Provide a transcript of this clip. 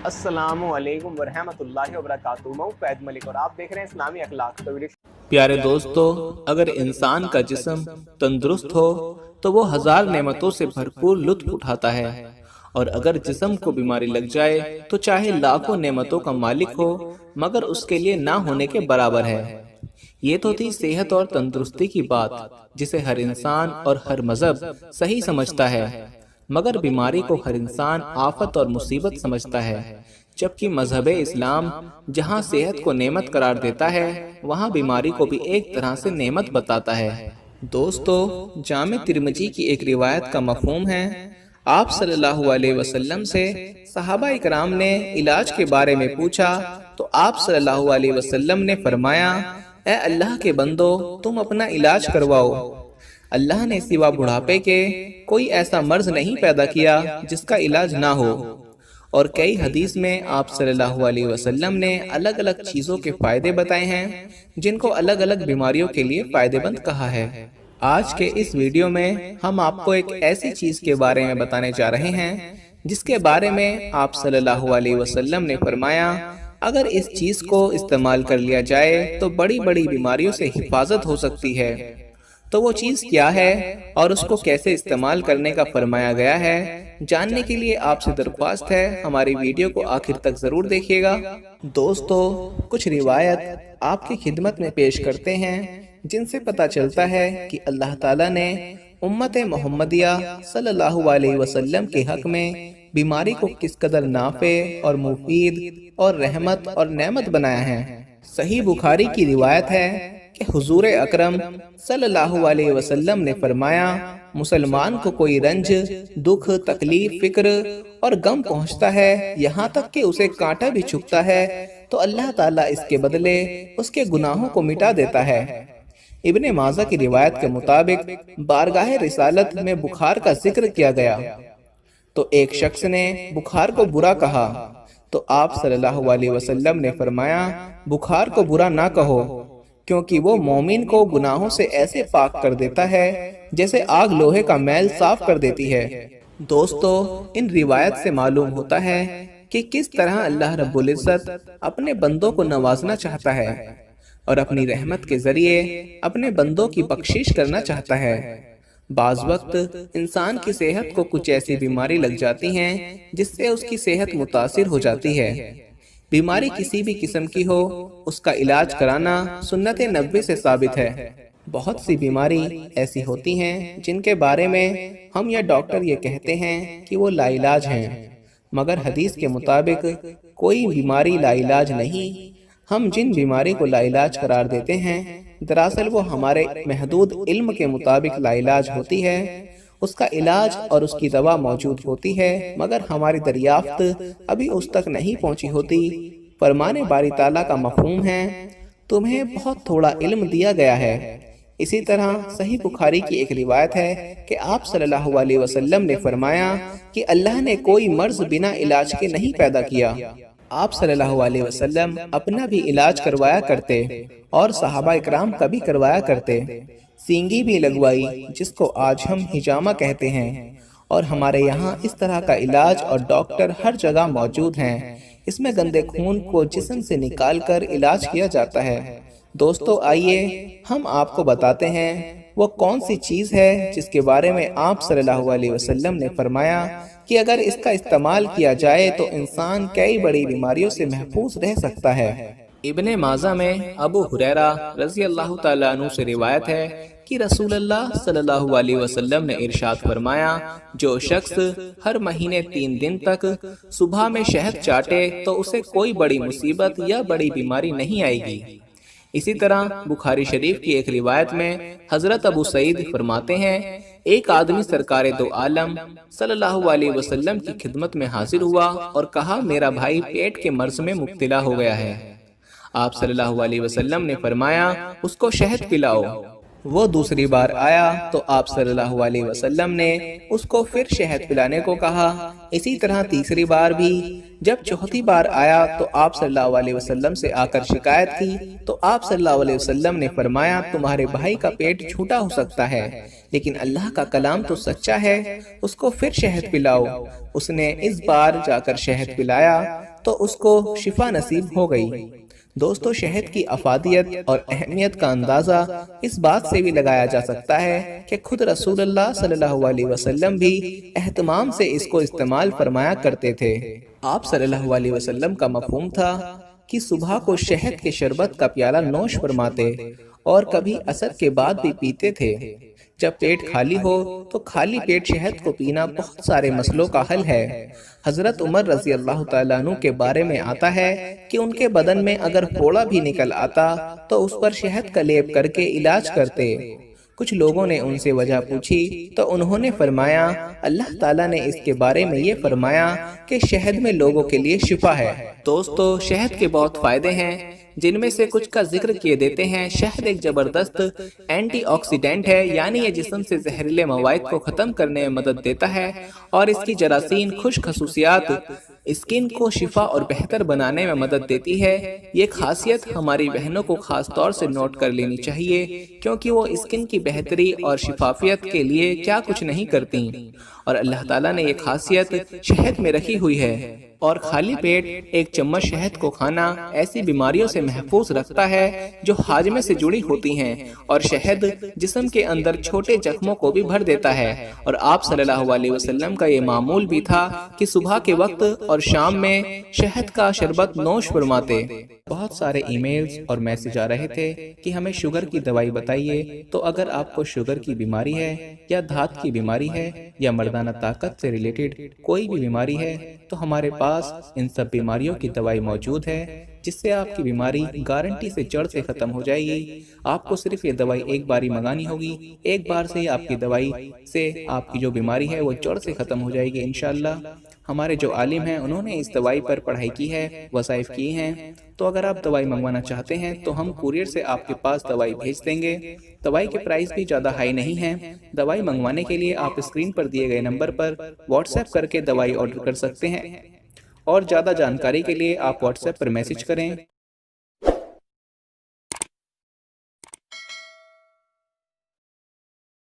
अस्सलाम वालेकुम वरहमतुल्लाहि वबरकातुहू। मैं फैद मलिक और आप देख रहे हैं इस्लामी अखलाक। तो वीडियो प्यारे दोस्तों, अगर इंसान का जिस्म तंदुरुस्त हो तो वो हजार नेमतों से भरपूर लुत्फ उठाता है, और अगर जिस्म को बीमारी लग जाए तो चाहे लाखों नेमतों का मालिक हो मगर उसके लिए ना होने के बराबर है। ये तो थी सेहत और तंदुरुस्ती की बात, जिसे हर इंसान और हर मजहब सही समझता है, मगर बीमारी को हर इंसान आफत और मुसीबत समझता है। जबकि मजहब इस्लाम जहाँ सेहत को नेमत करार देता है, वहाँ बीमारी को भी एक तरह से नेमत बताता है। दोस्तों, जामे तिरमिजी की एक रिवायत का मफहूम है, आप सल्लल्लाहु अलैहि वसल्लम से सहाबा इकराम ने इलाज के बारे में पूछा तो आप सल्लल्लाहु अलैहि वसल्लम ने फरमाया, ए अल्लाह के बंदो, तुम अपना इलाज करवाओ। अल्लाह ने सिवा बुढ़ापे के कोई ऐसा मर्ज नहीं पैदा किया जिसका इलाज ना हो। और कई हदीस में आप सल्लल्लाहु अलैहि वसल्लम ने अलग अलग चीज़ों के फायदे बताए हैं, जिनको अलग अलग बीमारियों के लिए फायदेमंद कहा है। आज के इस वीडियो में हम आपको एक ऐसी चीज़ के बारे में बताने जा रहे हैं जिसके बारे में आप सल्लल्लाहु अलैहि वसल्लम ने फरमाया, अगर इस चीज़ को इस्तेमाल कर लिया जाए तो बड़ी बड़ी बीमारियों से हिफाजत हो सकती है। तो वो चीज़ क्या है और उसको कैसे इस्तेमाल करने का फरमाया गया है, जानने के लिए आपसे दरख्वास्त है हमारी वीडियो को आखिर तक जरूर देखिएगा। दोस्तों, कुछ रिवायत आपकी खिदमत में पेश करते हैं जिनसे पता चलता है कि अल्लाह ताला ने उम्मत मोहम्मदिया सल्लल्लाहु अलैहि वसल्लम के हक में बीमारी को किस कदर नाफे और मुफीद और रहमत और नेमत बनाया है। सही बुखारी की रिवायत है कि हुजूर अकरम सल्लल्लाहु अलैहि वसल्लम ने फरमाया, मुसलमान को कोई रंज, दुख, तकलीफ, फिक्र और गम पहुंचता है, यहाँ तक कि उसे कांटा भी चुभता है, तो अल्लाह ताला इसके बदले उसके गुनाहों को मिटा देता है। इब्ने माजा की रिवायत के मुताबिक बारगाह रिसालत में बुखार का जिक्र किया गया तो एक शख्स ने बुखार को बुरा कहा तो आप सल्लल्लाहु अलैहि वसल्लम ने फरमाया, बुखार को बुरा ना कहो, क्योंकि वो मोमिन को गुनाहों से ऐसे पाक कर देता है जैसे आग लोहे का मैल साफ कर देती है। दोस्तों, इन रिवायत से मालूम होता है कि किस तरह अल्लाह रब्बुल इज्जत अपने बंदों को नवाजना चाहता है और अपनी रहमत के जरिए अपने बंदों की बख्शिश करना चाहता है। बाज वक्त इंसान की सेहत को कुछ ऐसी बीमारी लग जाती हैं जिससे उसकी सेहत मुतासिर हो जाती है। बीमारी किसी भी किस्म की हो, उसका इलाज कराना सुन्नत नबवी से साबित है। बहुत सी बीमारी ऐसी होती हैं जिनके बारे में हम या डॉक्टर ये कहते हैं कि वो लाइलाज हैं, मगर हदीस के मुताबिक कोई बीमारी लाइलाज नहीं। हम जिन बीमारी को लाइलाज करार देते हैं, दरअसल वो हमारे महदूद इल्म के मुताबिक लाइलाज होती है। उसका इलाज और उसकी दवा मौजूद होती है, मगर हमारी दरियाफ्त अभी उस तक नहीं पहुंची होती। फरमाने बारी ताला का मफहूम है, तुम्हें बहुत थोड़ा इल्म दिया गया है। इसी तरह सही बुखारी की एक रिवायत है कि आप सल्लल्लाहु अलैहि वसल्लम ने फरमाया कि अल्लाह ने कोई मर्ज बिना इलाज के नहीं पैदा किया। आप सल्लल्लाहु अलैहि वसल्लम अपना भी इलाज करवाया करते और सहाबा इकराम का भी करवाया करते। सींगी भी लगवाई, जिसको आज हम हिजामा कहते हैं, और हमारे यहाँ इस तरह का इलाज और डॉक्टर हर जगह मौजूद हैं। इसमें गंदे खून को जिस्म से निकाल कर इलाज किया जाता है। दोस्तों, आइए हम आपको बताते हैं वो कौन सी चीज़ है जिसके बारे में आप सल्लल्लाहु अलैहि वसल्लम ने फरमाया कि अगर इसका इस्तेमाल किया जाए तो इंसान कई बड़ी बीमारियों से महफूज रह सकता है। इब्ने माजा में अबू हुरैरा रज़ी अल्लाह तआला अन्हु से रिवायत है कि रसूलुल्लाह सल्लल्लाहु अलैहि वसल्लम ने इरशाद फरमाया, जो शख्स हर महीने 3 दिन तक सुबह में शहद चाटे तो उसे कोई बड़ी मुसीबत या बड़ी बीमारी नहीं आएगी। इसी तरह बुखारी शरीफ की एक रिवायत में हजरत अबू सईद फरमाते हैं, एक आदमी सरकारे दो आलम सल्लल्लाहु अलैहि वसल्लम की खिदमत में हाजिर हुआ और कहा, मेरा भाई पेट के मर्ज में मुब्तला हो गया है। आप सल्लल्लाहु अलैहि वसल्लम ने फरमाया, उसको शहद पिलाओ। وہ دوسری بار آیا تو آپ صلی اللہ علیہ وسلم نے اس کو پھر شہد پلانے کو کہا۔ اسی طرح تیسری بار بھی۔ جب چوتھی بار آیا تو آپ صلی اللہ علیہ وسلم سے آ کر شکایت کی تو آپ صلی اللہ علیہ وسلم نے فرمایا تمہارے بھائی کا پیٹ چھوٹا ہو سکتا ہے لیکن اللہ کا کلام تو سچا ہے، اس کو پھر شہد پلاؤ۔ اس نے اس بار جا کر شہد پلایا تو اس کو شفا نصیب ہو گئی۔ دوستو، شہد کی افادیت اور اہمیت کا اندازہ اس بات سے بھی لگایا جا سکتا ہے کہ خود رسول اللہ صلی اللہ علیہ وسلم بھی اہتمام سے اس کو استعمال فرمایا کرتے تھے۔ آپ صلی اللہ علیہ وسلم کا مفہوم تھا کہ صبح کو شہد کے شربت کا پیالہ نوش فرماتے اور کبھی عصر کے بعد بھی پیتے تھے۔ جب پیٹ خالی ہو تو خالی پیٹ شہد کو پینا بہت سارے مسئلوں کا حل ہے۔ حضرت عمر رضی اللہ تعالیٰ عنہ کے بارے میں آتا ہے کہ ان کے بدن میں اگر پھوڑا بھی نکل آتا تو اس پر شہد کا لیپ کر کے علاج کرتے۔ کچھ لوگوں نے ان سے وجہ پوچھی تو انہوں نے فرمایا اللہ تعالیٰ نے اس کے بارے میں یہ فرمایا کہ شہد میں لوگوں کے لیے شفا ہے۔ دوستو، شہد کے بہت فائدے ہیں جن میں سے کچھ کا ذکر کیے دیتے ہیں۔ شہد ایک زبردست اینٹی آکسیڈنٹ ہے، یعنی یہ جسم سے زہریلے مواد کو ختم کرنے میں مدد دیتا ہے اور اس کی جراثیم خشک خصوصیات اسکن کو شفا اور بہتر بنانے میں مدد دیتی ہے۔ یہ خاصیت ہماری بہنوں کو خاص طور سے نوٹ کر لینی چاہیے کیونکہ وہ اسکن کی بہتری اور شفافیت کے لیے کیا کچھ نہیں کرتی، اور اللہ تعالیٰ نے یہ خاصیت شہد میں رکھی ہوئی ہے۔ اور خالی پیٹ ایک چمچ شہد کو کھانا ایسی بیماریوں سے محفوظ رکھتا ہے جو ہاضمے سے جڑی ہوتی ہیں، اور شہد جسم کے اندر چھوٹے زخموں کو بھی بھر دیتا ہے۔ اور آپ صلی اللہ علیہ وسلم کا یہ معمول بھی تھا کہ صبح کے وقت اور شام میں شہد کا شربت نوش فرماتے۔ بہت سارے ای میلز اور میسج آ رہے تھے کہ ہمیں شوگر کی دوائی بتائیے، تو اگر آپ کو شوگر کی بیماری ہے یا دھات کی بیماری ہے یا مردانہ طاقت سے ریلیٹڈ کوئی بھی بیماری ہے تو ہمارے پاس ان سب بیماریوں کی دوائی موجود ہے، جس سے آپ کی بیماری گارنٹی سے جڑ سے ختم ہو جائے گی۔ آپ کو صرف یہ دوائی ایک باری منگانی ہوگی، ایک بار سے آپ کی دوائی سے آپ کی جو بیماری ہے وہ جڑ سے ختم ہو جائے گی انشاءاللہ۔ ہمارے جو عالم ہیں انہوں نے اس دوائی پر پڑھائی کی ہے، وظائف کی ہیں، تو اگر آپ دوائی منگوانا چاہتے ہیں تو ہم کوریئر سے آپ کے پاس دوائی بھیج دیں گے۔ دوائی کے پرائس بھی زیادہ ہائی نہیں ہیں۔ دوائی منگوانے کے لیے آپ اسکرین پر دیے گئے نمبر پر واٹس ایپ کر کے دوائی آرڈر کر سکتے ہیں، اور زیادہ جانکاری کے لیے آپ واٹس ایپ پر میسج کریں۔